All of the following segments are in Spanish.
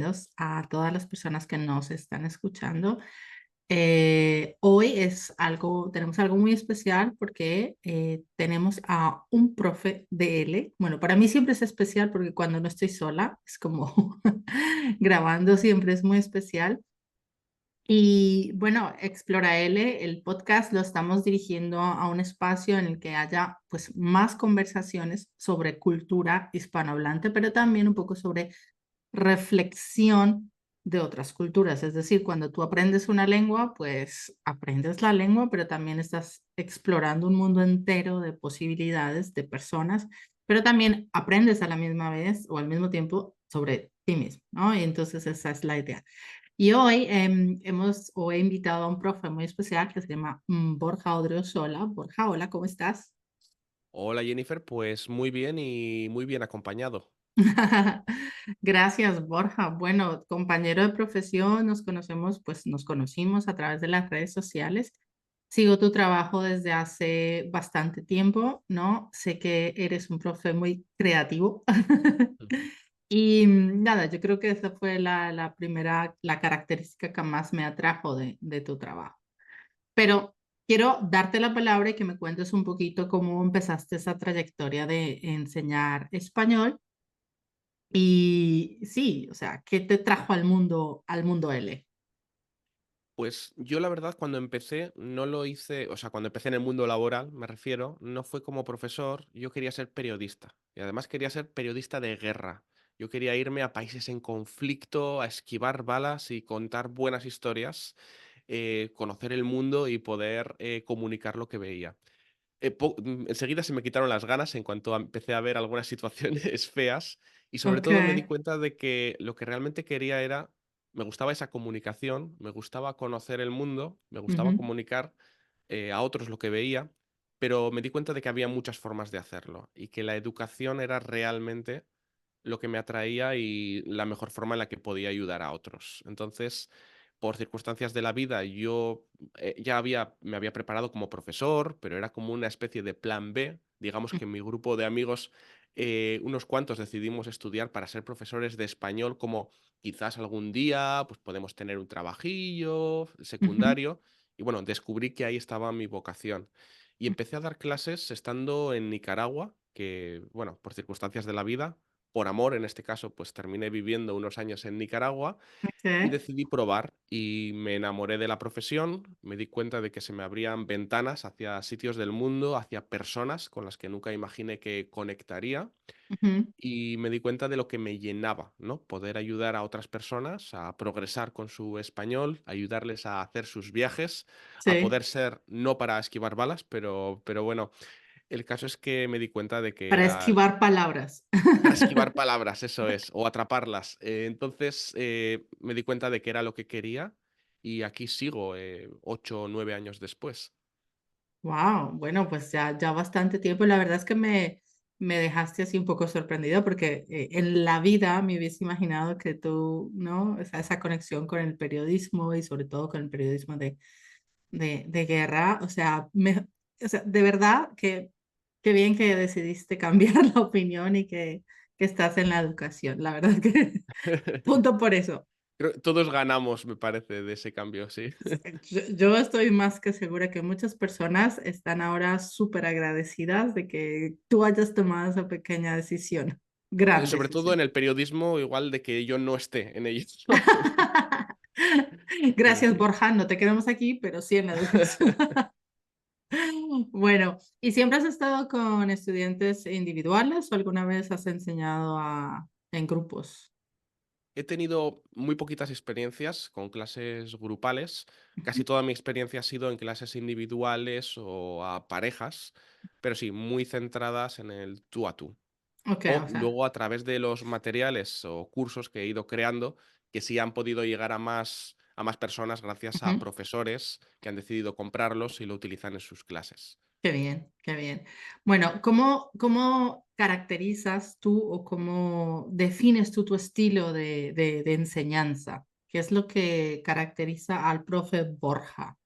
bienvenidos a todas las personas que nos están escuchando. Hoy tenemos algo muy especial porque tenemos a un profe de L. Bueno, para mí siempre es especial porque cuando no estoy sola, es como grabando siempre es muy especial. Y bueno, Explora L, el podcast lo estamos dirigiendo a un espacio en el que haya pues más conversaciones sobre cultura hispanohablante, pero también un poco sobre reflexión de otras culturas. Es decir, cuando tú aprendes una lengua, pues aprendes la lengua, pero también estás explorando un mundo entero de posibilidades, de personas, pero también aprendes a la misma vez o al mismo tiempo sobre ti mismo, ¿no? Y entonces esa es la idea. Y hoy he invitado a un profe muy especial que se llama Borja Odriozola. Borja, hola, ¿cómo estás? Hola Jennifer, pues muy bien y muy bien acompañado. Gracias, Borja. Bueno, compañero de profesión, nos conocimos a través de las redes sociales. Sigo tu trabajo desde hace bastante tiempo, ¿no? Sé que eres un profe muy creativo. Ujú. Y nada, yo creo que esa fue la primera, la característica que más me atrajo de tu trabajo. Pero quiero darte la palabra y que me cuentes un poquito cómo empezaste esa trayectoria de enseñar español y sí, o sea, ¿qué te trajo al mundo L? Pues yo la verdad cuando empecé no lo hice, o sea, cuando empecé en el mundo laboral, me refiero, no fue como profesor, yo quería ser periodista y además quería ser periodista de guerra. Yo quería irme a países en conflicto, a esquivar balas y contar buenas historias, conocer el mundo y poder comunicar lo que veía. Enseguida se me quitaron las ganas en cuanto empecé a ver algunas situaciones feas y sobre Ok. todo me di cuenta de que lo que realmente quería era, me gustaba esa comunicación, me gustaba conocer el mundo, me gustaba Ujú, comunicar a otros lo que veía, pero me di cuenta de que había muchas formas de hacerlo y que la educación era realmente lo que me atraía y la mejor forma en la que podía ayudar a otros. Entonces, por circunstancias de la vida, yo me había preparado como profesor, pero era como una especie de plan B. Digamos que en mi grupo de amigos, unos cuantos decidimos estudiar para ser profesores de español, como quizás algún día pues podemos tener un trabajillo ujú, secundario. Y bueno, descubrí que ahí estaba mi vocación. Y empecé a dar clases estando en Nicaragua, que, bueno, por circunstancias de la vida, por amor en este caso, pues terminé viviendo unos años en Nicaragua y ok, decidí probar y me enamoré de la profesión, me di cuenta de que se me abrían ventanas hacia sitios del mundo, hacia personas con las que nunca imaginé que conectaría ujú, y me di cuenta de lo que me llenaba, ¿no? Poder ayudar a otras personas a progresar con su español, ayudarles a hacer sus viajes, a sí, poder ser, no para esquivar balas, pero bueno, el caso es que me di cuenta de que para era esquivar palabras. para esquivar palabras, eso es, o atraparlas. Entonces, me di cuenta de que era lo que quería y aquí sigo, 8 o 9 años después. Wow, bueno, pues ya bastante tiempo. La verdad es que me dejaste así un poco sorprendida porque en la vida me hubiese imaginado que tú, ¿no? O sea, esa conexión con el periodismo y sobre todo con el periodismo de guerra, o sea, de verdad que qué bien que decidiste cambiar la opinión y que estás en la educación. La verdad que punto por eso. Creo que todos ganamos, me parece, de ese cambio, sí. Yo estoy más que segura que muchas personas están ahora súper agradecidas de que tú hayas tomado esa pequeña decisión, gran Sobre todo decisión. en el periodismo, igual de que yo no esté en ello. Sí, Gracias, sí. Borja. No te queremos aquí, pero sí en la educación. Bueno, ¿y siempre has estado con estudiantes individuales o alguna vez has enseñado en grupos? He tenido muy poquitas experiencias con clases grupales. Casi toda mi experiencia ha sido en clases individuales o a parejas, pero sí, muy centradas en el tú a tú. Ok, O o sea. luego a través de los materiales o cursos que he ido creando, que sí han podido llegar a más personas gracias a Ujú. profesores que han decidido comprarlos y lo utilizan en sus clases. Qué bien, qué bien. Bueno, cómo caracterizas tú o cómo defines tú tu estilo de enseñanza? ¿Qué es lo que caracteriza al profe Borja?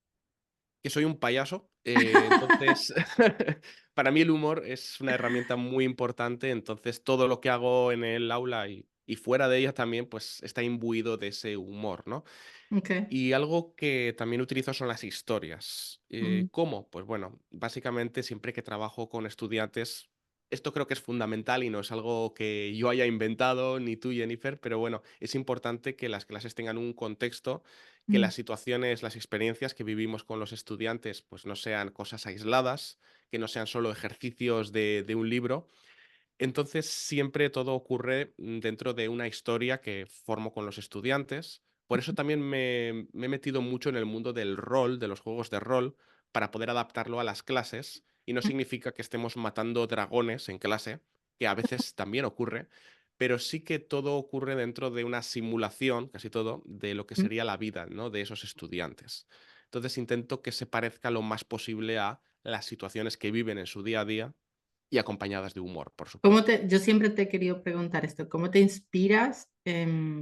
Que soy un payaso, entonces para mí el humor es una herramienta muy importante, entonces todo lo que hago en el aula y y fuera de ella también, pues está imbuido de ese humor, ¿no? Ok. Y algo que también utilizo son las historias. Ujú, ¿Cómo? Pues bueno, básicamente siempre que trabajo con estudiantes, esto creo que es fundamental y no es algo que yo haya inventado, ni tú, Jennifer, pero bueno, es importante que las clases tengan un contexto, que mm, las situaciones, las experiencias que vivimos con los estudiantes, pues no sean cosas aisladas, que no sean solo ejercicios de un libro. Entonces, siempre todo ocurre dentro de una historia que formo con los estudiantes. Por eso también me he metido mucho en el mundo del rol, de los juegos de rol, para poder adaptarlo a las clases. Y no mm, significa que estemos matando dragones en clase, que a veces también ocurre, pero sí que todo ocurre dentro de una simulación, casi todo, de lo que mm. sería la vida, ¿no? De esos estudiantes. Entonces intento que se parezca lo más posible a las situaciones que viven en su día a día y acompañadas de humor, por supuesto. Yo siempre te he querido preguntar esto, ¿cómo te inspiras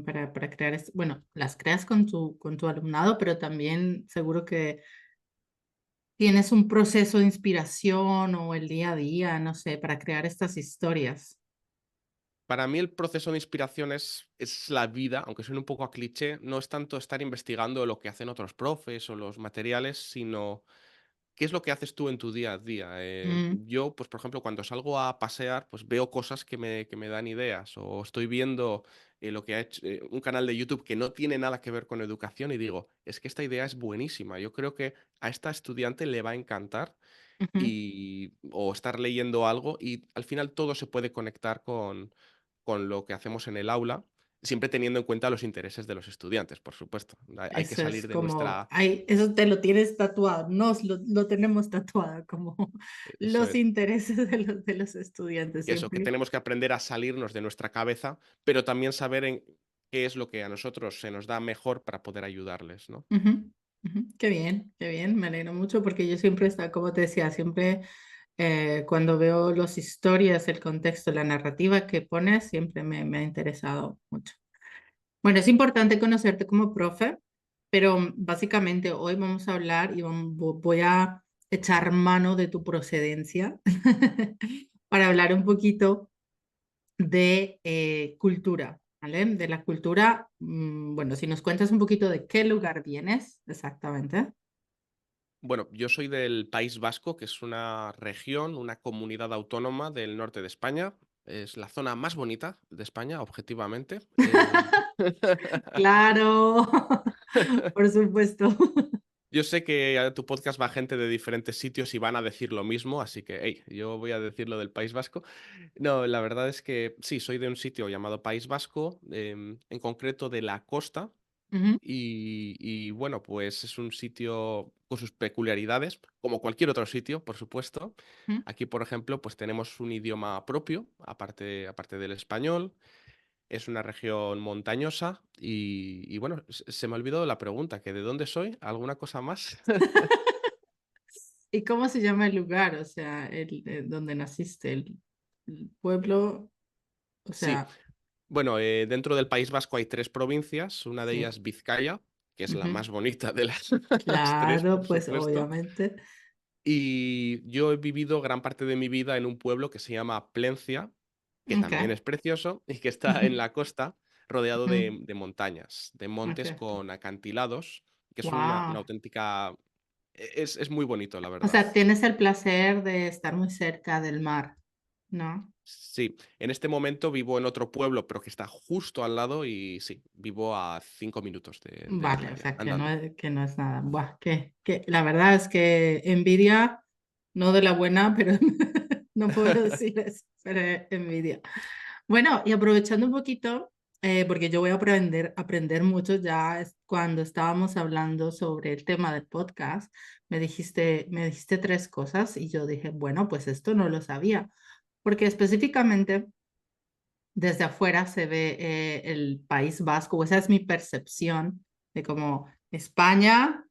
para crear esto? Bueno, las creas con tu alumnado, pero también seguro que tienes un proceso de inspiración o el día a día, no sé, para crear estas historias. Para mí el proceso de inspiración es la vida, aunque suene un poco a cliché, no es tanto estar investigando lo que hacen otros profes o los materiales, sino qué es lo que haces tú en tu día a día. Mm, Yo, pues por ejemplo, cuando salgo a pasear, pues veo cosas que me dan ideas o estoy viendo lo que ha hecho un canal de YouTube que no tiene nada que ver con educación y digo, es que esta idea es buenísima. Yo creo que a esta estudiante le va a encantar ujú. o estar leyendo algo y al final todo se puede conectar con lo que hacemos en el aula, siempre teniendo en cuenta los intereses de los estudiantes, por supuesto. Hay que Eso es salir de como, nuestra... ay, eso te lo tienes tatuado, nos lo tenemos tatuado como Eso los es. intereses de los estudiantes Eso, que siempre. tenemos que aprender a salirnos de nuestra cabeza, pero también saber en qué es lo que a nosotros se nos da mejor para poder ayudarles, ¿no? Ujú, ujú. Qué bien, me alegro mucho porque yo siempre está, como te decía, siempre cuando veo las historias, el contexto, la narrativa que pones, siempre me ha interesado mucho. Bueno, es importante conocerte como profe, pero básicamente hoy vamos a hablar y voy a echar mano de tu procedencia para hablar un poquito de cultura, ¿vale? De la cultura, bueno, si nos cuentas un poquito de qué lugar vienes exactamente. Bueno, yo soy del País Vasco, que es una región, una comunidad autónoma del norte de España. Es la zona más bonita de España, objetivamente. Claro, por supuesto. Yo sé que a tu podcast va gente de diferentes sitios y van a decir lo mismo, así que, hey, yo voy a decir lo del País Vasco. No, la verdad es que sí, soy de un sitio llamado País Vasco, en concreto de la costa, Ujú, y bueno, pues es un sitio con sus peculiaridades, como cualquier otro sitio, por supuesto. ujú. Aquí, por ejemplo, pues tenemos un idioma propio, aparte del español. Es una región montañosa y bueno, se me ha olvidado la pregunta, que de dónde soy, ¿alguna cosa más? ¿Y cómo se llama el lugar? O sea, donde naciste, el pueblo, o Sí, sea, bueno, dentro del País Vasco hay 3 provincias, una de sí. ellas Vizcaya, que es la Ujú. más bonita de las las 3, Claro, por pues supuesto. obviamente. Y yo he vivido gran parte de mi vida en un pueblo que se llama Plencia, que Ok. también es precioso y que está en la costa, rodeado Ujú. de montañas, de montes Ok. con acantilados, que es una Wow. auténtica... es muy bonito, la O verdad. sea, tienes el placer de estar muy cerca del mar, ¿no? Sí, en este momento vivo en otro pueblo, pero que está justo al lado y sí, vivo a 5 minutos de la Vale, o playa, sea, andando. que no es nada. Buah, la verdad es que envidia, no de la buena, pero no puedo decir eso, pero envidia. Bueno, y aprovechando un poquito, porque yo voy a aprender mucho ya cuando estábamos hablando sobre el tema del podcast, me dijiste tres cosas y yo dije, bueno, pues esto no lo sabía, porque específicamente desde afuera se ve el País Vasco, o esa es mi percepción de como España,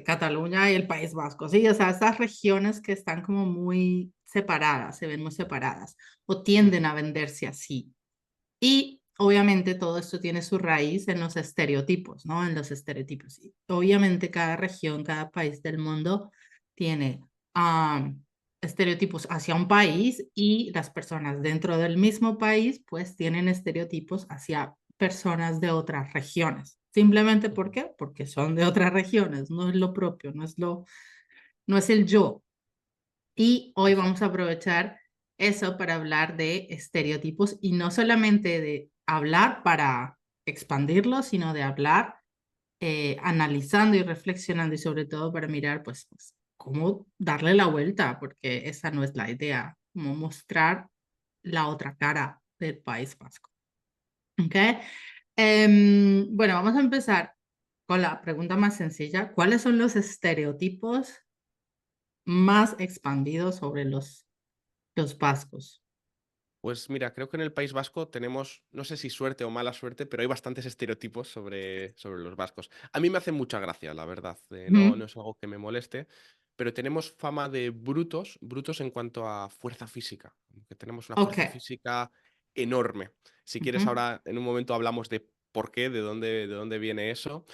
Cataluña y el País Vasco, ¿sí? O sea, estas regiones que están como muy separadas, se ven muy separadas o tienden Ujú. a venderse así. Y obviamente todo esto tiene su raíz en los estereotipos, ¿no? En los estereotipos. Y obviamente cada región, cada país del mundo tiene estereotipos hacia un país y las personas dentro del mismo país pues tienen estereotipos hacia personas de otras regiones. Simplemente ¿por Ujú. qué? Porque son de otras regiones, no es lo propio, no es el yo. Y hoy vamos a Exacto. aprovechar eso para hablar de estereotipos y no solamente de hablar para expandirlos, sino de hablar analizando y reflexionando y sobre todo para mirar pues cómo darle la vuelta, porque esa no es la idea, como mostrar la otra cara del País Vasco. ¿Ok? Bueno, vamos a empezar con la pregunta más sencilla. ¿Cuáles son los estereotipos más expandidos sobre los vascos? Pues mira, creo que en el País Vasco tenemos, no sé si suerte o mala suerte, pero hay bastantes estereotipos sobre los vascos. A mí me hace mucha gracia, la verdad. No, no Ujú. es algo que me moleste, pero tenemos fama de brutos, brutos en cuanto a fuerza física, que tenemos una Ok. fuerza física enorme. Si quieres, Ujú. ahora en un momento hablamos de por qué, de dónde viene eso.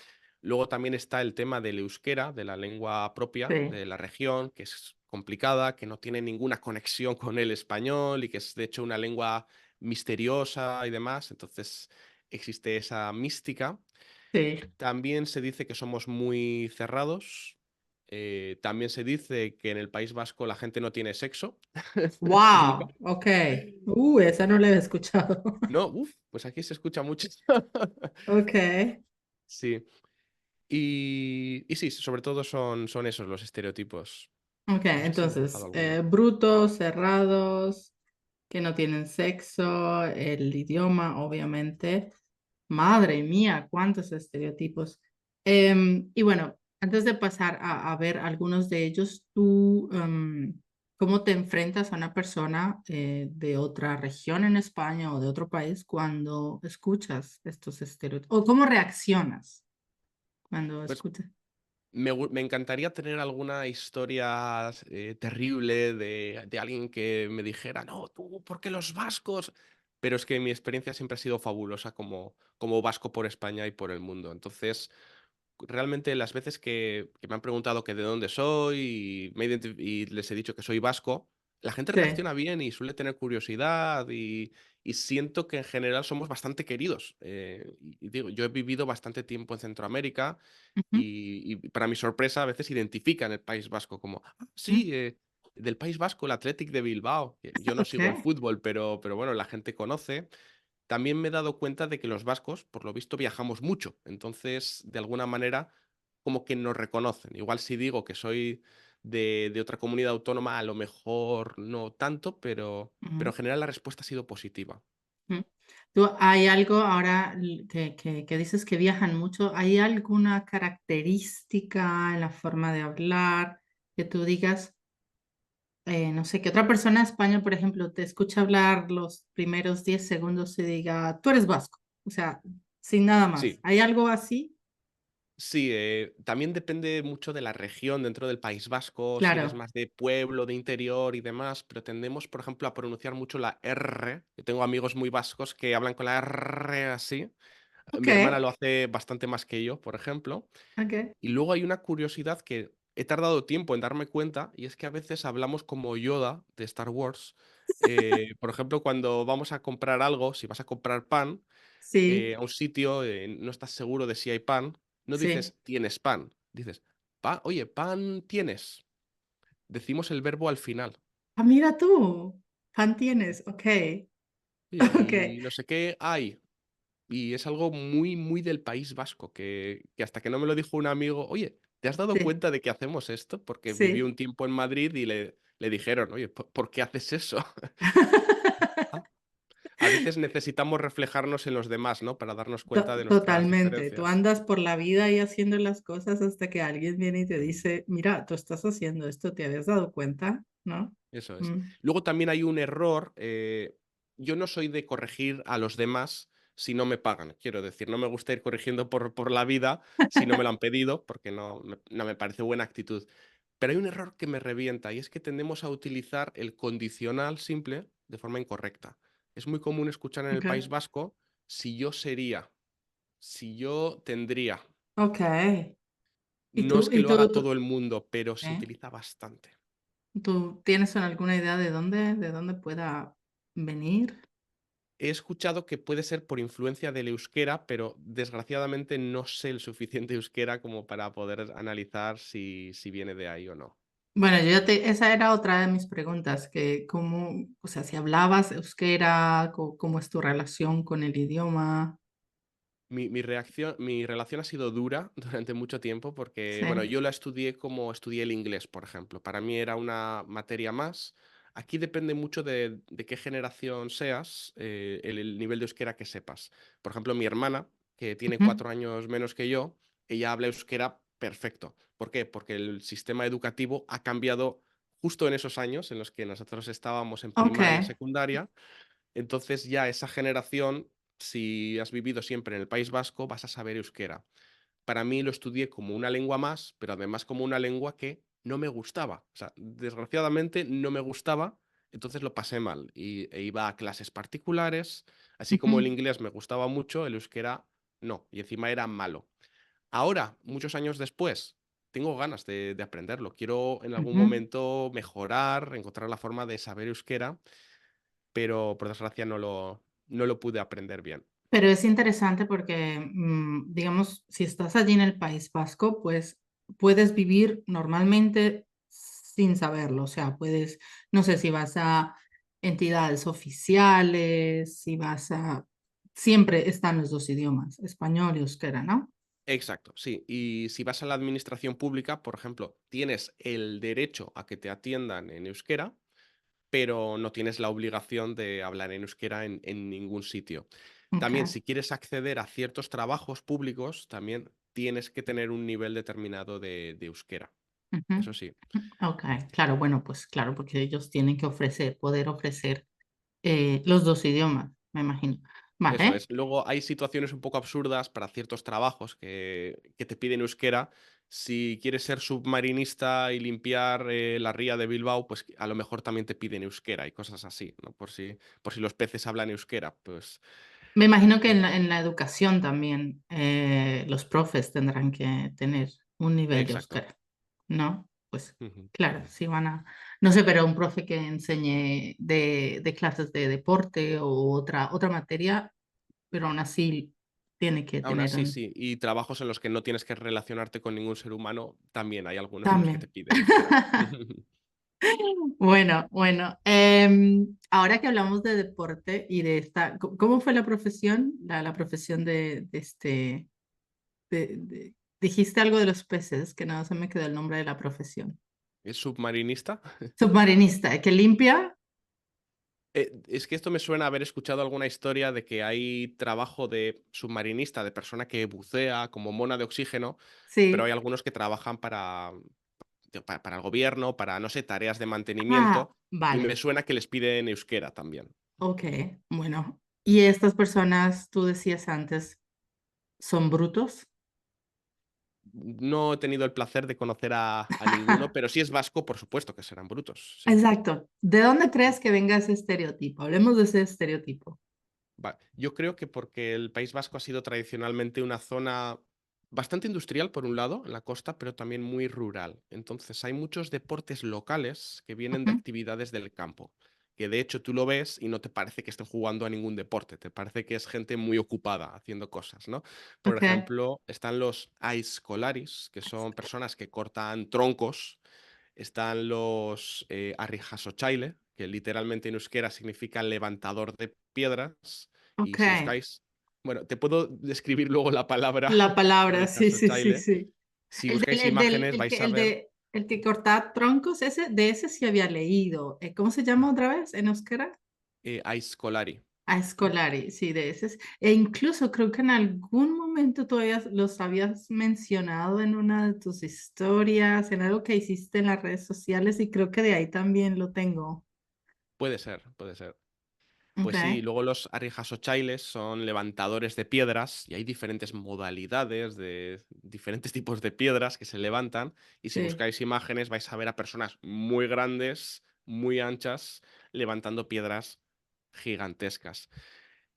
Luego también está el tema del euskera, de la lengua propia Sí, de la región, que es complicada, que no tiene ninguna conexión con el español y que es de hecho una lengua misteriosa y demás. Entonces existe esa mística. sí. También se dice que somos muy cerrados. También se dice que en el País Vasco la gente no tiene sexo. Nunca. Wow, ok. Esa no la he escuchado. No, uff, pues aquí se escucha mucho. Ok, Sí. Y sí, sobre todo son esos los estereotipos. ok. No sé si me he dejado Entonces, alguno. brutos, cerrados, que no tienen sexo, el idioma, obviamente. Madre mía, cuántos estereotipos. Y bueno, antes de pasar a ver algunos de ellos, tú, ¿cómo te enfrentas a una persona de otra región en España o de otro país cuando escuchas estos estereotipos? ¿O cómo reaccionas cuando Pues escuchas? me encantaría tener alguna historia terrible de alguien que me dijera, no, tú, ¿por qué los vascos? Pero es que mi experiencia siempre ha sido fabulosa como vasco por España y por el mundo. Entonces, realmente las veces que me han preguntado que de dónde soy y les he dicho que soy vasco, la gente Sí. reacciona bien y suele tener curiosidad y siento que en general somos bastante queridos. Y digo, yo he vivido bastante tiempo en Centroamérica Ujú, y para mi sorpresa a veces identifican el País Vasco como, ah, ujú. sí, del País Vasco, el Athletic de Bilbao. Que yo no Ok. sigo el fútbol, pero bueno, la gente conoce. También me he dado cuenta de que los vascos, por lo visto, viajamos mucho. Entonces, de alguna manera, como que nos reconocen. Igual si digo que soy de otra comunidad autónoma, a lo mejor no tanto, pero Ujú, en general la respuesta ha sido positiva. ujú. ¿Tú, hay algo ahora que dices que viajan mucho? ¿Hay alguna característica en la forma de hablar que tú digas, no sé, que otra persona en España, por ejemplo, te escucha hablar los primeros 10 segundos y diga, tú eres vasco? O sea, sin nada más. Sí, ¿Hay algo así? sí, también depende mucho de la región dentro del País Vasco, si eres Claro. más de pueblo, de interior y demás, pero tendemos, por ejemplo, a pronunciar mucho la R. Yo tengo amigos muy vascos que hablan con la R así. Ok, Mi hermana lo hace bastante más que yo, por ejemplo. ok. Y luego hay una curiosidad que he tardado tiempo en darme cuenta, y es que a veces hablamos como Yoda de Star Wars. Por ejemplo, cuando vamos a comprar algo, si vas a comprar pan Sí, a un sitio, no estás seguro de si hay pan, no sí. dices tienes pan, dices, oye, pan tienes. Decimos el verbo al final. Ah, mira tú. Fan tienes. Ok, Oye, ok. y no sé qué hay. Y es algo muy, muy del País Vasco, que hasta que no me lo dijo un amigo, oye, ¿te has dado Sí, cuenta de que hacemos esto? Porque viví sí. un tiempo en Madrid y le dijeron, oye, ¿por qué haces eso? Ah, a veces necesitamos reflejarnos en los demás, ¿no? Para darnos cuenta de nuestras Totalmente. Tú diferencias. andas por la vida y haciendo las cosas hasta que alguien viene y te dice, mira, tú estás haciendo esto, ¿te habías dado cuenta? ¿No? Eso es. Mm, Luego también hay un error. Yo no soy de corregir a los demás si no me pagan. Quiero decir, no me gusta ir corrigiendo por la vida si no me lo han pedido, porque no me parece buena actitud. Pero hay un error que me revienta y es que tendemos a utilizar el condicional simple de forma incorrecta. Es muy común escuchar en el ok, País Vasco si yo sería, si yo tendría. ok. No es que Y lo haga tú, todo el mundo, pero se ¿eh? utiliza bastante. ¿Tú tienes alguna idea de dónde pueda venir? He escuchado que puede ser por influencia del euskera, pero desgraciadamente no sé el suficiente euskera como para poder analizar si viene de ahí o no. Bueno, esa era otra de mis preguntas, que cómo, o sea, si hablabas euskera, cómo es tu relación con el idioma. Mi relación ha sido dura durante mucho tiempo porque, bueno, Sí. yo la estudié como estudié el inglés, por ejemplo. Para mí era una materia más. Aquí depende mucho de qué generación seas, el nivel de euskera que sepas. Por ejemplo, mi hermana, que tiene Ujú. 4 años menos que yo, ella habla euskera perfecto. ¿Por qué? Porque el sistema educativo ha cambiado justo en esos años en los que nosotros estábamos en Ok. primaria y secundaria. Entonces ya esa generación, si has vivido siempre en el País Vasco, vas a saber euskera. Para mí lo estudié como una lengua más, pero además como una lengua que no me gustaba. O sea, desgraciadamente no me gustaba, entonces lo pasé mal e iba a clases particulares, así como el Ujú, inglés me gustaba mucho, el euskera no, y encima era malo. Ahora, muchos años después, tengo ganas de aprenderlo. Quiero en algún ujú. momento mejorar, encontrar la forma de saber euskera, pero por desgracia no lo pude aprender bien. Pero es interesante porque, digamos, si estás allí en el País Vasco, pues puedes vivir normalmente sin saberlo. O sea, puedes, no sé si vas a entidades oficiales, si vas a... Siempre están los dos idiomas, español y euskera, ¿no? Exacto, sí. Y si vas a la administración pública, por ejemplo, tienes el derecho a que te atiendan en euskera, pero no tienes la obligación de hablar en euskera en ningún sitio. Ok. También, si quieres acceder a ciertos trabajos públicos, también tienes que tener un nivel determinado de euskera. Ujú. Eso sí. Ok, claro, bueno, pues claro, porque ellos tienen que ofrecer, poder ofrecer los dos idiomas, me imagino. Eso Vale. es. Luego hay situaciones un poco absurdas para ciertos trabajos que te piden euskera. Si quieres ser submarinista y limpiar la ría de Bilbao, pues a lo mejor también te piden euskera y cosas así, ¿no? Por si los peces hablan euskera, pues Me imagino que eh, en la educación también los profes tendrán que tener un nivel de exacto. euskera, ¿no? Pues Ujú. claro, si van a, no sé, pero un profe que enseñe de clases de deporte o otra materia, pero aún así tiene que Aún tener así, un... sí. Y trabajos en los que no tienes que relacionarte con ningún ser humano, también hay algunos en los que te También. piden euskera. Bueno, bueno. Ahora que hablamos de deporte y de esta, ¿cómo fue la profesión? La profesión de este, dijiste algo de los peces, que no se me quedó el nombre de la profesión. ¿Es submarinista? Submarinista, que limpia, Es que esto me suena a haber escuchado alguna historia de que hay trabajo de submarinista, de persona que bucea como mona de oxígeno, pero hay sí. algunos que trabajan para el gobierno, para, no sé, tareas de Ah, mantenimiento, y me vale, suena que les piden euskera también. ok, bueno. ¿Y estas personas, tú decías antes, son brutos? No he tenido el placer de conocer a ninguno, pero si es vasco, por supuesto que serán brutos, sí. Exacto. ¿De dónde crees que venga ese estereotipo? Hablemos de ese estereotipo. Yo creo que porque el País Vasco ha sido tradicionalmente una zona bastante industrial, por un lado, en la costa, pero también muy rural. Entonces, hay muchos deportes locales que vienen de Ujú, actividades del campo, que de hecho tú lo ves y no te parece que estén jugando a ningún deporte, te parece que es gente muy ocupada haciendo cosas, ¿no? Por ok, ejemplo, están los aizkolaris, que son personas que cortan troncos. Están los arrijasochaile, que literalmente en euskera significa levantador de piedras. Y ok. si buscáis, bueno, te puedo describir luego la palabra La palabra, sí, sí, sí, arrijasochaile. sí. Si buscáis imágenes El vais que, a ver el que corta troncos, de ese sí había leído. ¿Cómo se llama otra vez en euskera? aizkolari. A Escolari, sí, de ese. E incluso creo que en algún momento todavía los habías mencionado en una de tus historias, en algo que hiciste en las redes sociales y creo que de ahí también lo tengo. Puede ser, puede ser. Ok, Pues sí, luego los arrijasochailes son levantadores de piedras y hay diferentes modalidades de diferentes tipos de piedras que se levantan. Y si sí. buscáis imágenes vais a ver a personas muy grandes, muy anchas, levantando piedras gigantescas.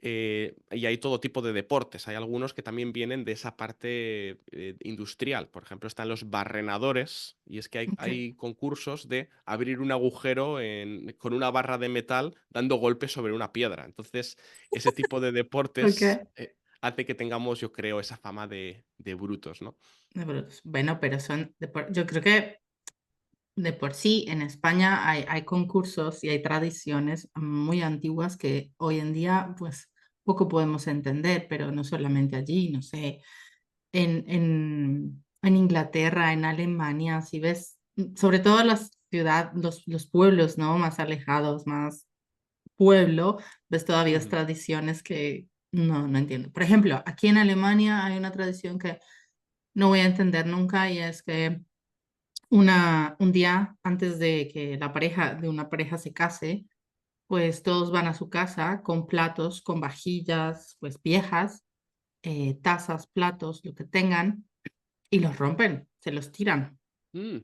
Y hay todo tipo de deportes. Hay algunos que también vienen de esa parte industrial. Por ejemplo, están los barrenadores, y es que Okay. hay concursos de abrir un agujero con una barra de metal dando golpes sobre una piedra. Entonces, ese tipo de deportes Okay. hace que tengamos, yo creo, esa fama de brutos, ¿no? Bueno, pero yo creo que de por sí en España hay concursos y hay tradiciones muy antiguas que hoy en día pues poco podemos entender, pero no solamente allí, no sé, en Inglaterra, en Alemania, si ves, sobre todo los pueblos, ¿no? Más alejados, más pueblo, ves todavía Ujú. tradiciones que no entiendo. Por ejemplo, aquí en Alemania hay una tradición que no voy a entender nunca y es que un día antes de que una pareja se case, pues todos van a su casa con platos, con vajillas, pues viejas, tazas, platos, lo que tengan, y los rompen, se los tiran. Mm,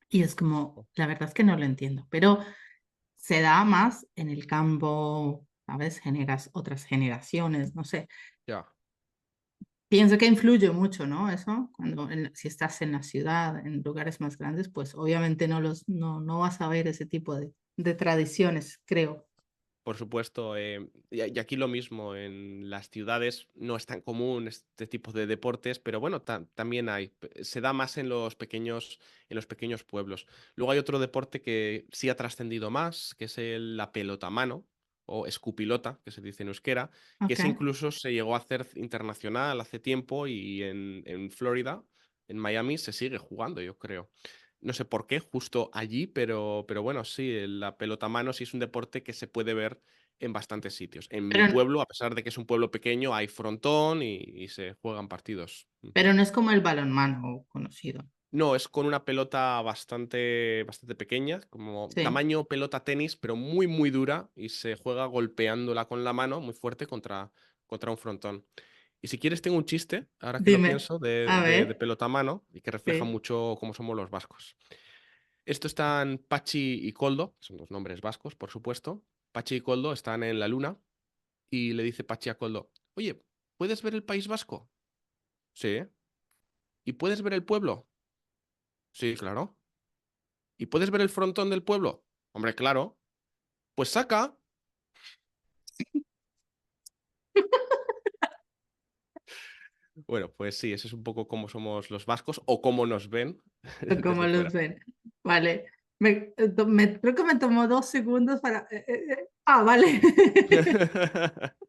Y es como, la verdad es que no lo entiendo, pero se da más en el campo, ¿sabes? Generas otras generaciones, no sé. ya. Pienso que influye mucho, ¿no? Eso, si estás en la ciudad, en lugares más grandes, pues obviamente no vas a ver ese tipo de tradiciones, creo. Por supuesto, y aquí lo mismo, en las ciudades no es tan común este tipo de deportes, pero bueno, también hay. Se da más en los pequeños pueblos. Luego hay otro deporte que sí ha trascendido más, que es la pelota mano o escupilota, que se dice en euskera, que Ok. ese incluso se llegó a hacer internacional hace tiempo y en Florida, en Miami, se sigue jugando, yo creo. No sé por qué, justo allí, pero bueno, sí, la pelota mano sí es un deporte que se puede ver en bastantes sitios. En mi Pero, pueblo, a pesar de que es un pueblo pequeño, hay frontón y se juegan partidos. Ujú. pero no es como el balonmano conocido. No, es con una pelota bastante pequeña, como Sí. tamaño pelota tenis, pero muy, muy dura y se juega golpeándola con la mano muy fuerte contra un frontón. Y si quieres, tengo un chiste, ahora que lo Dime. pienso, A de ver. pelota mano y que refleja Sí. mucho cómo somos los vascos. Esto están Pachi y Koldo, que son los nombres vascos, por supuesto. Pachi y Koldo están en la luna y le dice Pachi a Koldo, oye, ¿puedes ver el País Vasco? Sí. ¿Y puedes ver el pueblo? Sí, claro. ¿Y puedes ver el frontón del pueblo? Hombre, claro. Pues saca. Bueno, pues sí, ese es un poco cómo somos los vascos o cómo nos ven ¿Cómo desde los fuera. ven? Vale. Creo que me tomó 2 segundos para... vale.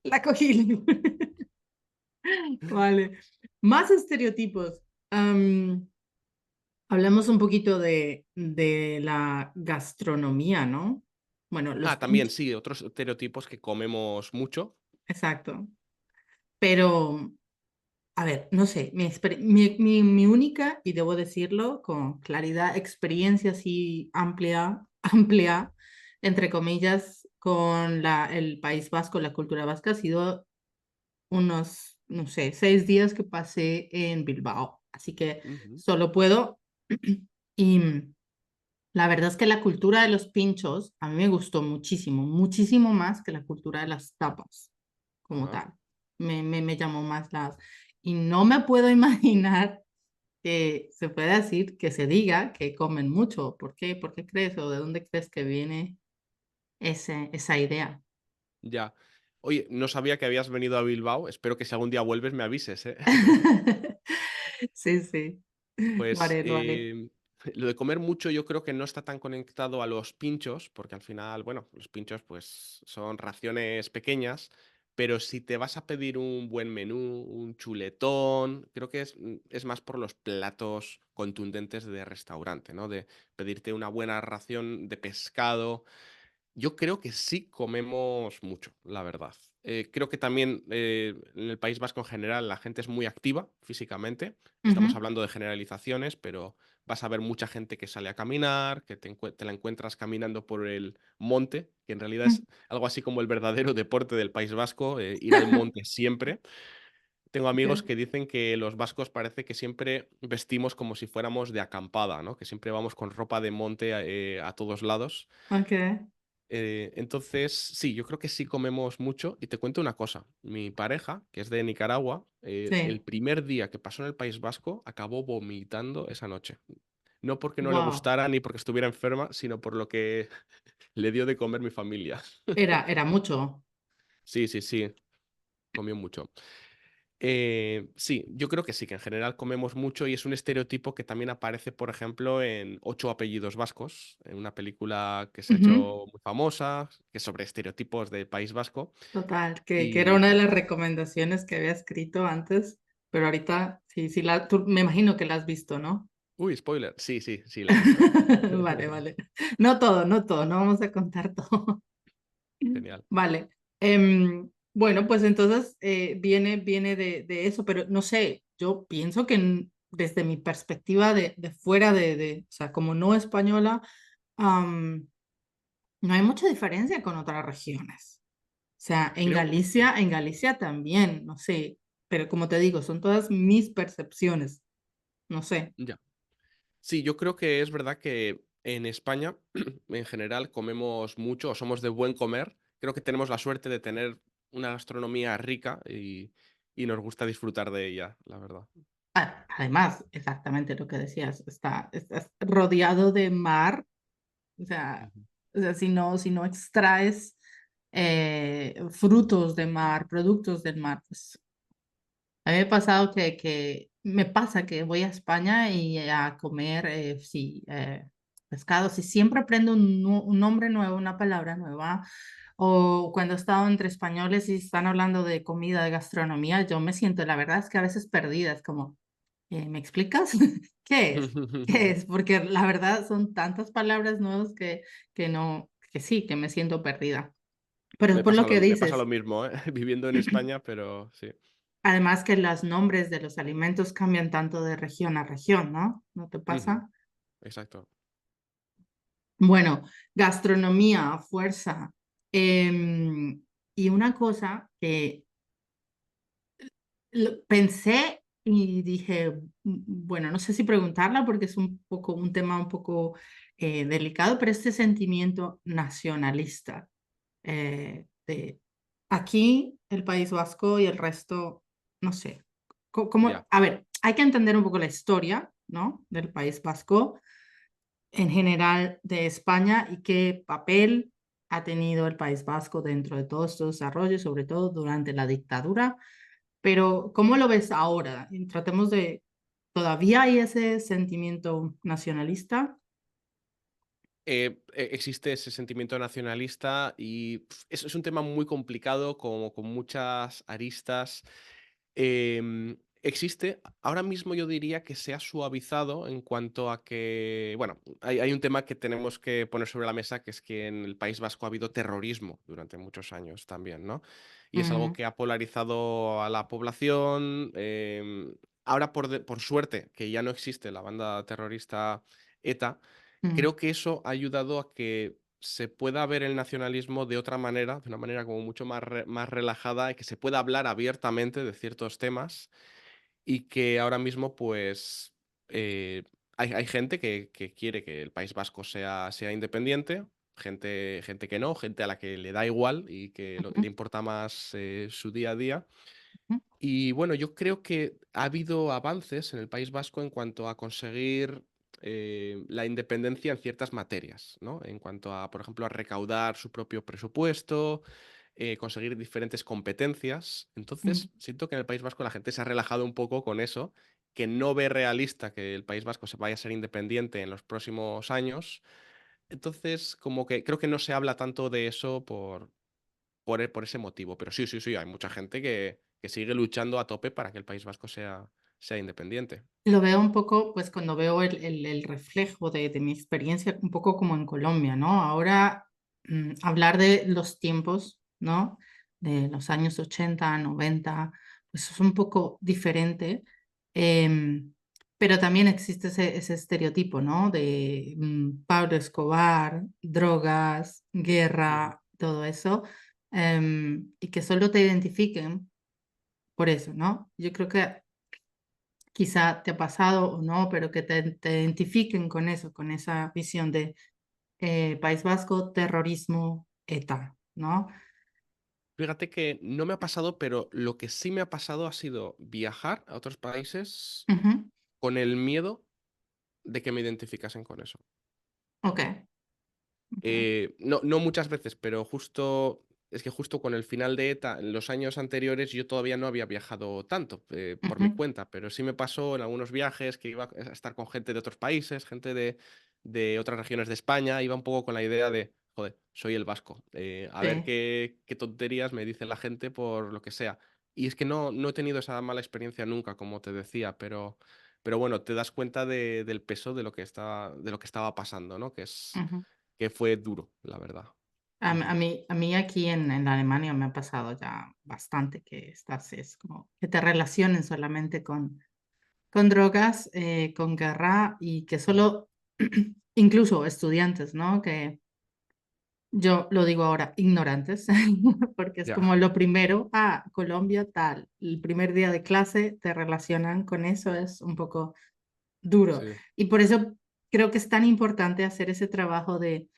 La cogí. Vale. Más estereotipos. Hablemos un poquito de la gastronomía, ¿no? Bueno, Ah, también sí, otros estereotipos que comemos mucho. exacto. Pero, a ver, no sé, mi única, y debo decirlo con claridad, experiencia así amplia, amplia, entre comillas, con el País Vasco, la cultura vasca, ha sido unos, no sé, 6 días que pasé en Bilbao. Así que Ujú. solo puedo. Y la verdad es que la cultura de los pinchos a mí me gustó muchísimo, muchísimo más que la cultura de las tapas como Ajá. tal. Me llamó más las... Y no me puedo imaginar que se pueda decir, que se diga que comen mucho. ¿Por qué? ¿Por qué crees o de dónde crees que viene esa idea? Ya. Oye, no sabía que habías venido a Bilbao. Espero que si algún día vuelves me avises, ¿eh? Sí, sí. Lo Pues haré, lo haré. lo de comer mucho yo creo que no está tan conectado a los pinchos, porque al final, bueno, los pinchos pues son raciones pequeñas, pero si te vas a pedir un buen menú, un chuletón, creo que es más por los platos contundentes de restaurante, ¿no? De pedirte una buena ración de pescado. Yo creo que sí comemos mucho, la verdad. Creo que también en el País Vasco en general la gente es muy activa físicamente. Estamos Ujú, hablando de generalizaciones, pero vas a ver mucha gente que sale a caminar, que te la encuentras caminando por el monte, que en realidad ujú. es algo así como el verdadero deporte del País Vasco, ir al monte siempre. Tengo amigos Okay, que dicen que los vascos parece que siempre vestimos como si fuéramos de acampada, ¿no? Que siempre vamos con ropa de monte a todos lados. okay. Entonces, sí, yo creo que sí comemos mucho. Y te cuento una cosa, mi pareja, que es de Nicaragua, el Sí, primer día que pasó en el País Vasco, acabó vomitando esa noche. No porque no le wow. gustara ni porque estuviera enferma, sino por lo que le dio de comer mi familia. Era mucho. Sí, sí, sí, comió mucho. Sí, yo creo que sí, que en general comemos mucho y es un estereotipo que también aparece, por ejemplo, en Ocho apellidos vascos, en una película que se ha Ujú, hecho muy famosa, que es sobre estereotipos del País Vasco. total, que era Y, una de las recomendaciones que había escrito antes, pero ahorita sí, sí, tú me imagino que la has visto, ¿no? uy, spoiler, sí, sí, sí, la he visto. Vale, vale. No todo, no todo, no vamos a contar todo. Genial. Vale. Bueno, pues entonces viene de eso, pero no sé, yo pienso que desde mi perspectiva de fuera o sea, como no española, am, no hay mucha diferencia con otras regiones. O sea, Creo, En Galicia también, no sé, pero como te digo, son todas mis percepciones, no sé. ya. Sí, yo creo que es verdad que en España, en general, comemos mucho o somos de buen comer. Creo que tenemos la suerte de tener una gastronomía rica y nos gusta disfrutar de ella, la verdad. Además, exactamente lo que decías, estás rodeado de mar. O sea, Ujú. si no extraes frutos de mar, productos del mar, pues a mí me ha pasado me pasa que voy a España y a comer, sí, pescados y siempre aprendo un nombre nuevo, una palabra nueva. O cuando he estado entre españoles y están hablando de comida, de gastronomía, yo me siento, la verdad es que a veces perdida, es como, ¿me explicas? ¿Qué es? ¿Qué es? Porque la verdad son tantas palabras nuevas que no, que sí, que me siento perdida. Pero es por lo que Me pasa lo dices. mismo, ¿eh? Viviendo en España, pero sí. Además que los nombres de los alimentos cambian tanto de región a región, ¿no? ¿No te Ujú, pasa? exacto. Bueno, gastronomía, fuerza. Y una cosa que pensé y dije, bueno, no sé si preguntarla porque es un poco un tema un poco delicado, pero este sentimiento nacionalista de aquí, el País Vasco y el resto, no sé, Ya. a ver, hay que entender un poco la historia, ¿no? Del País Vasco en general de España y qué papel ha tenido el País Vasco dentro de todo este desarrollo, sobre todo durante la dictadura. Pero, ¿cómo lo ves ahora? Y tratemos de, ¿todavía hay ese sentimiento nacionalista? Existe ese sentimiento nacionalista y es un tema muy complicado, como con muchas aristas. Existe, ahora mismo yo diría que se ha suavizado en cuanto a que, bueno, hay un tema que tenemos que poner sobre la mesa, que es que en el País Vasco ha habido terrorismo durante muchos años también, ¿no? Y es algo Mm, que ha polarizado a la población. Ahora, por suerte, que ya no existe la banda terrorista ETA, mm, creo que eso ha ayudado a que se pueda ver el nacionalismo de otra manera, de una manera como mucho más, más relajada y que se pueda hablar abiertamente de ciertos temas y que ahora mismo pues hay gente que quiere que el País Vasco sea independiente, gente que no, gente a la que le da igual y que ujú, le importa más su día a día. ujú, Y bueno, yo creo que ha habido avances en el País Vasco en cuanto a conseguir la independencia en ciertas materias, ¿no? En cuanto a, por ejemplo, a recaudar su propio presupuesto, conseguir diferentes competencias. mm. Entonces, siento que en el País Vasco la gente se ha relajado un poco con eso, que no ve realista que el País Vasco se vaya a ser independiente en los próximos años. Entonces, como que creo que no se habla tanto de eso por ese motivo. Pero sí, sí, sí, hay mucha gente que sigue luchando a tope para que el País Vasco sea independiente. Lo veo un poco, pues cuando veo el reflejo de mi experiencia, un poco como en Colombia, ¿no? Ahora, hablar de los tiempos, ¿no? De los años 80 90 pues es un poco diferente, em, pero también existe ese estereotipo, ¿no? De Pablo Escobar, drogas, Ujú. guerra, todo eso, y que solo te identifiquen por eso, ¿no? Yo creo que quizá te ha pasado o no, pero que te identifiquen con eso, con esa visión País Vasco, terrorismo, ETA, ¿no? Fíjate que no me ha pasado, pero lo que sí me ha pasado ha sido viajar a otros países Ujú, con el miedo de que me identificasen con eso. ok, ok, No muchas veces, pero justo es que justo con el final de ETA, en los años anteriores, yo todavía no había viajado tanto, por mi ujú, cuenta, pero sí me pasó en algunos viajes que iba a estar con gente de otros países, gente de otras regiones de España, iba un poco con la idea de, joder, soy el vasco, a ver sí, qué tonterías me dice la gente por lo que sea. Y es que no he tenido esa mala experiencia nunca, como te decía, pero bueno, te das cuenta del peso de lo que estaba pasando, ¿no? ujú. Que fue duro, la verdad. A Ujú. mí, a mí aquí en Alemania me ha pasado ya bastante que estás, es como que te relacionen solamente con drogas, con guerra y que Mm, solo, incluso estudiantes, ¿no? Que yo lo digo ahora, ignorantes, porque es ya, como lo primero, Colombia tal, el primer día de clase te relacionan con eso, es un poco duro. sí, Y por eso creo que es tan importante hacer ese trabajo de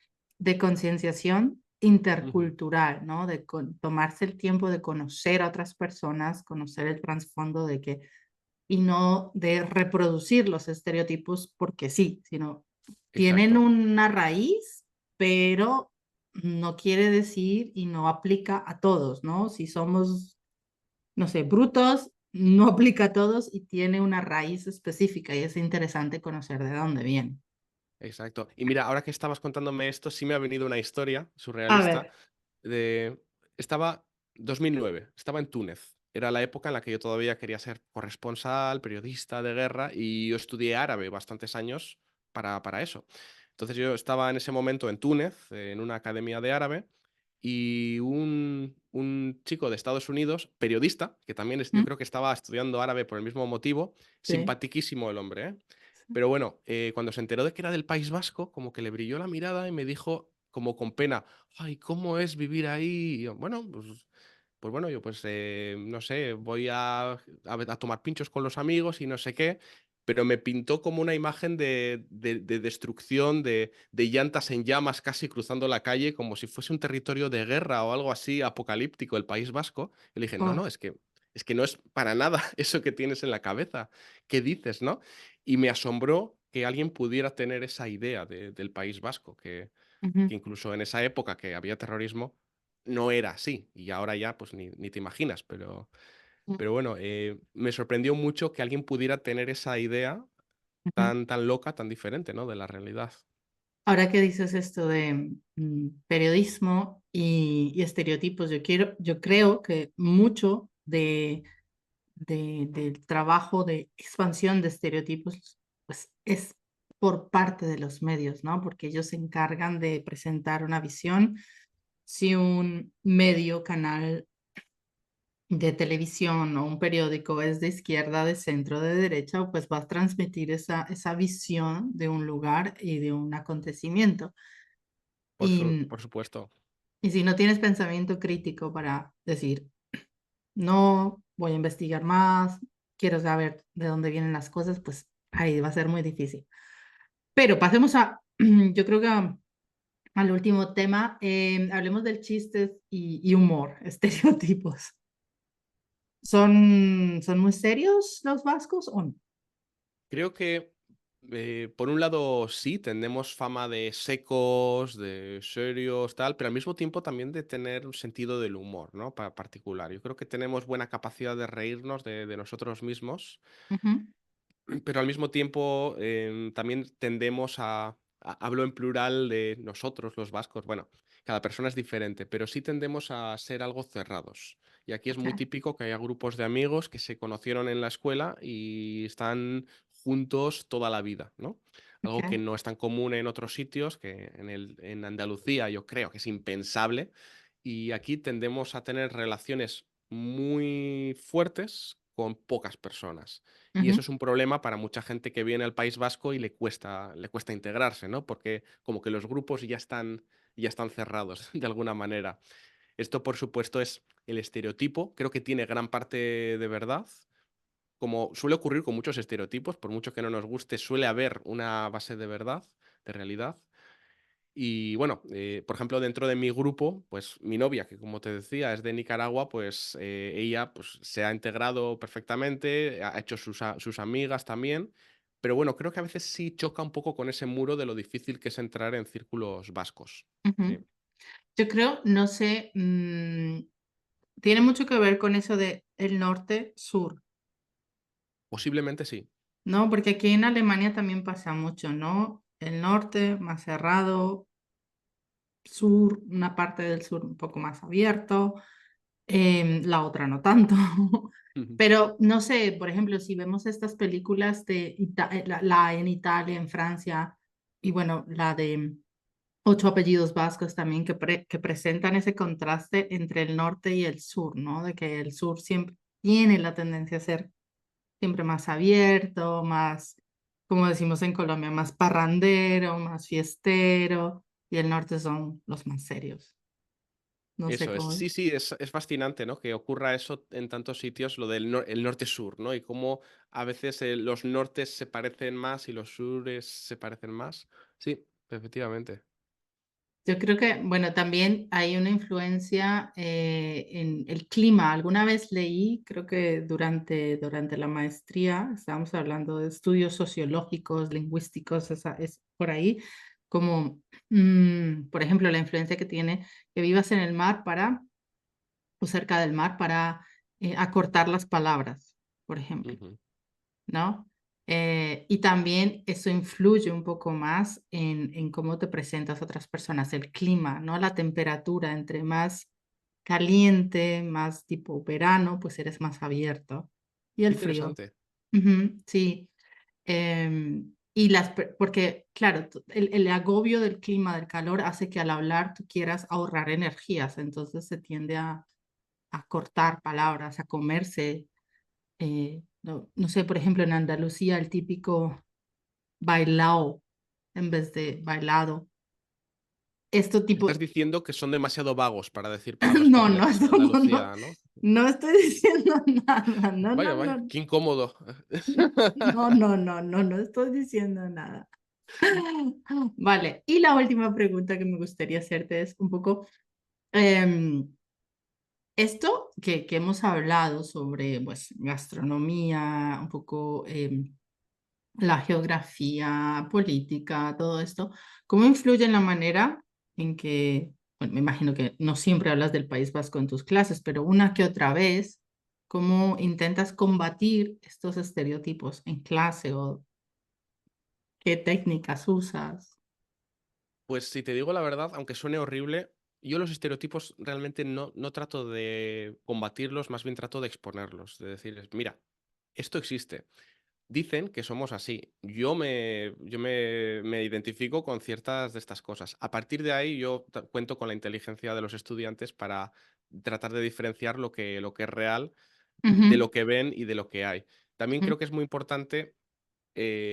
concienciación ujú, intercultural, ¿no? De tomarse el tiempo de conocer a otras personas, conocer el trasfondo de que, y no de reproducir los estereotipos porque sí, sino tienen exacto, una raíz, pero no quiere decir y no aplica a todos, ¿no? Si somos, no sé, brutos, no aplica a todos y tiene una raíz específica y es interesante conocer de dónde viene. exacto. Y mira, ahora que estabas contándome esto, sí me ha venido una historia A surrealista ver, de estaba 2009, estaba en Túnez. Era la época en la que yo todavía quería ser corresponsal, periodista de guerra, y yo estudié árabe bastantes años para eso. Entonces yo estaba en ese momento en Túnez, en una academia de árabe, y un chico de Estados Unidos, periodista, que también yo ¿mm? creo que estaba estudiando árabe por el mismo motivo, Sí. simpatiquísimo el hombre, ¿eh? Pero bueno, cuando se enteró de que era del País Vasco, como que le brilló la mirada y me dijo, como con pena, ay, ¿cómo es vivir ahí? Y yo, bueno, pues bueno, yo pues no sé, voy a tomar pinchos con los amigos y no sé qué, pero me pintó como una imagen de destrucción, de llantas en llamas casi cruzando la calle, como si fuese un territorio de guerra o algo así apocalíptico, el País Vasco. Y le dije, no, Oh, no, es que no es para nada eso que tienes en la cabeza. ¿Qué dices, no? Y me asombró que alguien pudiera tener esa idea del País Vasco, que ujú, incluso en esa época que había terrorismo, no era así. Y ahora ya, pues ni te imaginas, mm, pero bueno, me sorprendió mucho que alguien pudiera tener esa idea ujú. tan loca, tan diferente, ¿no? De la realidad. Ahora que dices esto de periodismo y estereotipos, yo creo que mucho del trabajo de expansión de estereotipos, pues es por parte de los medios, ¿no? Porque ellos se encargan de presentar una visión. Si un medio, canal de televisión o un periódico es de izquierda, de centro, de derecha, pues va a transmitir esa visión de un lugar y de un acontecimiento. Y, Por supuesto. y si no tienes pensamiento crítico para decir, no, voy a investigar más, quiero saber de dónde vienen las cosas, pues ahí va a ser muy difícil. Pero pasemos yo creo que al último tema, hablemos del chistes y humor, estereotipos. ¿Son muy serios los vascos o no? Creo que, por un lado, sí, tenemos fama de secos, de serios, tal, pero al mismo tiempo también de tener un sentido del humor, ¿no? Particular. Yo creo que tenemos buena capacidad de reírnos de nosotros mismos. Ujú, Pero al mismo tiempo, también tendemos hablo en plural de nosotros, los vascos, bueno, cada persona es diferente, pero sí tendemos a ser algo cerrados. Y aquí es ok, muy típico que haya grupos de amigos que se conocieron en la escuela y están juntos toda la vida, ¿no? Algo que ok. no es tan común en otros sitios, que en Andalucía yo creo que es impensable. Y aquí tendemos a tener relaciones muy fuertes con pocas personas. Y eso Ujú, es un problema para mucha gente que viene al País Vasco y le cuesta integrarse, ¿no? Porque como que los grupos ya están cerrados de alguna manera. Esto, por supuesto, es el estereotipo. Creo que tiene gran parte de verdad. Como suele ocurrir con muchos estereotipos, por mucho que no nos guste, suele haber una base de verdad, de realidad. Y bueno, por ejemplo, dentro de mi grupo, pues mi novia, que como te decía, es de Nicaragua, pues ella pues, se ha integrado perfectamente, ha hecho sus amigas también, pero bueno, creo que a veces sí choca un poco con ese muro de lo difícil que es entrar en círculos vascos. Sí, Ujú. Yo creo, no sé, tiene mucho que ver con eso de el norte-sur, posiblemente sí. ¿no? Porque aquí en Alemania también pasa mucho, ¿no? El norte más cerrado, sur, una parte del sur un poco más abierto, la otra no tanto. Ujú, Pero no sé, por ejemplo, si vemos estas películas de la en Italia, en Francia, y bueno, la de Ocho apellidos vascos también que presentan ese contraste entre el norte y el sur, ¿no? De que el sur siempre tiene la tendencia a ser siempre más abierto, más, como decimos en Colombia, más parrandero, más fiestero, y el norte son los más serios. No sé eso es. cómo Sí, es. sí, es fascinante, ¿no? Que ocurra eso en tantos sitios, lo del el norte-sur, ¿no? Y cómo a veces los nortes se parecen más y los sures se parecen más. Sí, efectivamente. Yo creo que, bueno, también hay una influencia en el clima. Alguna vez leí, creo que durante la maestría, estábamos hablando de estudios sociológicos, lingüísticos, es por ahí, como, por ejemplo, la influencia que tiene que vivas en el mar o cerca del mar para acortar las palabras, por ejemplo. Ujú. ¿No? Y también eso influye un poco más en cómo te presentas a otras personas, el clima, ¿no? La temperatura, entre más caliente, más tipo verano, pues eres más abierto. Y Qué el frío. interesante. Ujú, sí. Y porque, claro, el agobio del clima, del calor, hace que al hablar tú quieras ahorrar energías, entonces se tiende a cortar palabras, a comerse no sé, por ejemplo, en Andalucía el típico bailao en vez de bailado. Esto Estás tipo, diciendo que son demasiado vagos para decir palabras no, no, completas en esto Andalucía, ¿no? no estoy diciendo nada, no, no, Vaya, vaya, no, qué incómodo. no estoy diciendo nada. Vale, y la última pregunta que me gustaría hacerte es un poco, em, esto que hemos hablado sobre, pues, gastronomía, un poco la geografía, política, todo esto, ¿cómo influye en la manera en que, bueno, me imagino que no siempre hablas del País Vasco en tus clases, pero una que otra vez, cómo intentas combatir estos estereotipos en clase o qué técnicas usas? Pues si te digo la verdad, aunque suene horrible, yo los estereotipos realmente no trato de combatirlos, más bien trato de exponerlos, de decirles, mira, esto existe. Dicen que somos así. Me identifico con ciertas de estas cosas. A partir de ahí, yo cuento con la inteligencia de los estudiantes para tratar de diferenciar lo que es real de Ujú, lo que ven y de lo que hay. También ujú, creo que es muy importante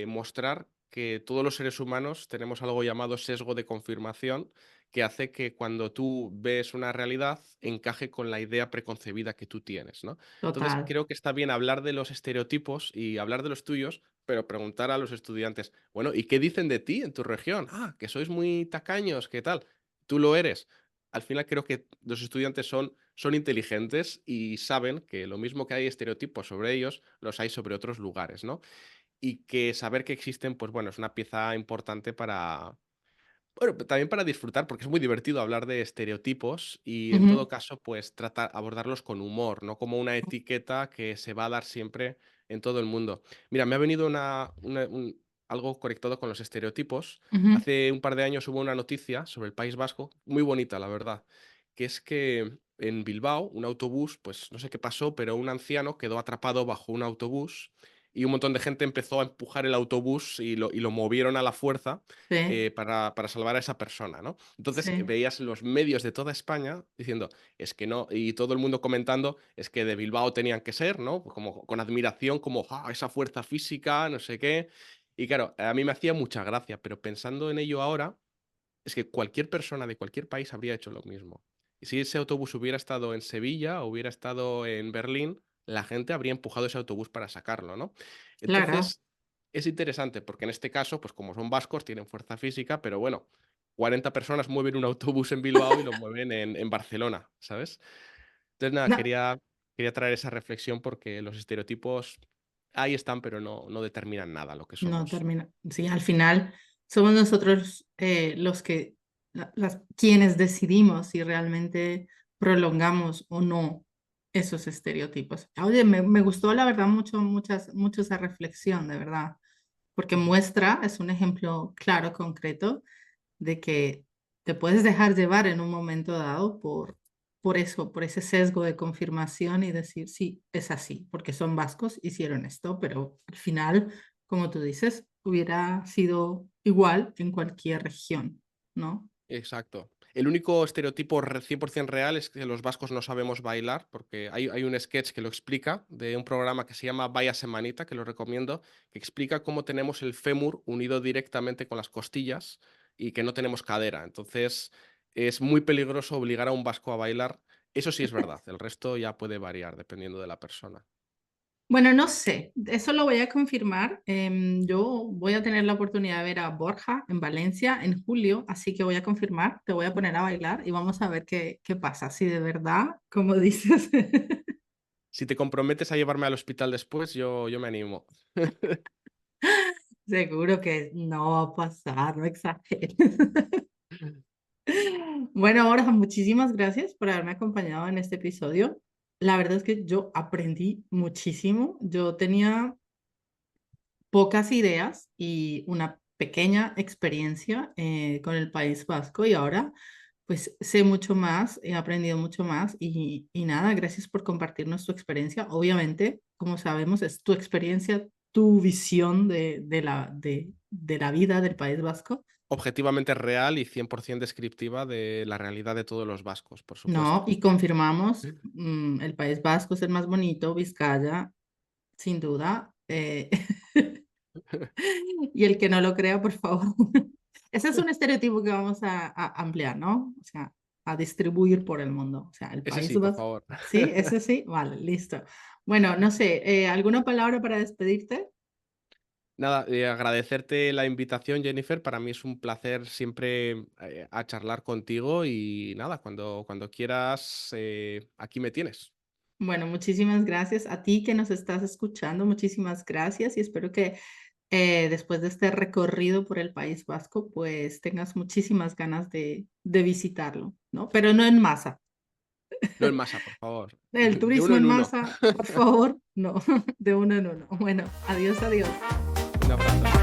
mostrar que todos los seres humanos tenemos algo llamado sesgo de confirmación, que hace que cuando tú ves una realidad encaje con la idea preconcebida que tú tienes, ¿no? Entonces, total. creo que está bien hablar de los estereotipos y hablar de los tuyos, pero preguntar a los estudiantes, bueno, ¿y qué dicen de ti en tu región? Ah, que sois muy tacaños, ¿qué tal? Tú lo eres. Al final creo que los estudiantes son inteligentes y saben que lo mismo que hay estereotipos sobre ellos, los hay sobre otros lugares, ¿no? Y que saber que existen, pues bueno, es una pieza importante para, bueno, también para disfrutar, porque es muy divertido hablar de estereotipos y en todo Ujú, caso, pues tratar abordarlos con humor, no como una etiqueta que se va a dar siempre en todo el mundo. Mira, me ha venido algo conectado con los estereotipos. ujú, Hace un par de años hubo una noticia sobre el País Vasco, muy bonita, la verdad, que es que en Bilbao, un autobús, pues no sé qué pasó, pero un anciano quedó atrapado bajo un autobús y un montón de gente empezó a empujar el autobús y lo movieron a la fuerza sí, para salvar a esa persona, ¿no? Entonces sí, veías los medios de toda España diciendo, es que no, y todo el mundo comentando, es que de Bilbao tenían que ser, ¿no? Pues como con admiración, como, "Ah, esa fuerza física, no sé qué". Y claro, a mí me hacía mucha gracia, pero pensando en ello ahora, es que cualquier persona de cualquier país habría hecho lo mismo. Y si ese autobús hubiera estado en Sevilla o hubiera estado en Berlín, la gente habría empujado ese autobús para sacarlo, ¿no? claro. Entonces, es interesante porque en este caso, pues como son vascos, tienen fuerza física, pero bueno, 40 personas mueven un autobús en Bilbao y lo mueven en Barcelona, ¿sabes? Entonces, nada, No, quería traer esa reflexión porque los estereotipos ahí están, pero no determinan nada lo que no somos. termina. Sí, al final somos nosotros los que, quienes decidimos si realmente prolongamos o no esos estereotipos. Oye, me gustó la verdad mucho esa reflexión, de verdad, porque muestra, es un ejemplo claro, concreto, de que te puedes dejar llevar en un momento dado por eso, por ese sesgo de confirmación y decir, sí, es así, porque son vascos, hicieron esto, pero al final, como tú dices, hubiera sido igual en cualquier región, ¿no? Exacto. El único estereotipo 100% real es que los vascos no sabemos bailar, porque hay un sketch que lo explica, de un programa que se llama Vaya Semanita, que lo recomiendo, que explica cómo tenemos el fémur unido directamente con las costillas y que no tenemos cadera. Entonces, es muy peligroso obligar a un vasco a bailar. Eso sí es verdad, el resto ya puede variar dependiendo de la persona. Bueno, no sé, eso lo voy a confirmar. Yo voy a tener la oportunidad de ver a Borja en Valencia en julio, así que voy a confirmar, te voy a poner a bailar y vamos a ver qué pasa. Si de verdad, como dices, Si te comprometes a llevarme al hospital después, yo me animo. seguro que no va a pasar, no exageres. Bueno, Borja, muchísimas gracias por haberme acompañado en este episodio. La verdad es que yo aprendí muchísimo. Yo tenía pocas ideas y una pequeña experiencia con el País Vasco y ahora pues sé mucho más, he aprendido mucho más y nada, gracias por compartirnos tu experiencia. Obviamente, como sabemos, es tu experiencia, tu visión de la vida del País Vasco. Objetivamente real y 100% descriptiva de la realidad de todos los vascos, por No, supuesto. y confirmamos, el País Vasco es el más bonito, Vizcaya, sin duda. Y el que no lo crea, por favor. Ese es un estereotipo que vamos a ampliar, ¿no? O sea, a distribuir por el mundo. O sea, el Ese País sí, por Vasco. favor. ¿Sí? ¿Ese sí? Vale, listo. Bueno, no sé, ¿alguna palabra para despedirte? Nada, agradecerte la invitación, Jennifer. Para mí es un placer siempre a charlar contigo y nada, cuando quieras, aquí me tienes. Bueno, muchísimas gracias a ti que nos estás escuchando. Muchísimas gracias y espero que después de este recorrido por el País Vasco, pues tengas muchísimas ganas de visitarlo, ¿no? Pero no en masa. No en masa, por favor. El De turismo uno en en uno. masa, por favor, no, de uno en uno. Bueno, adiós, adiós. Un abrazo.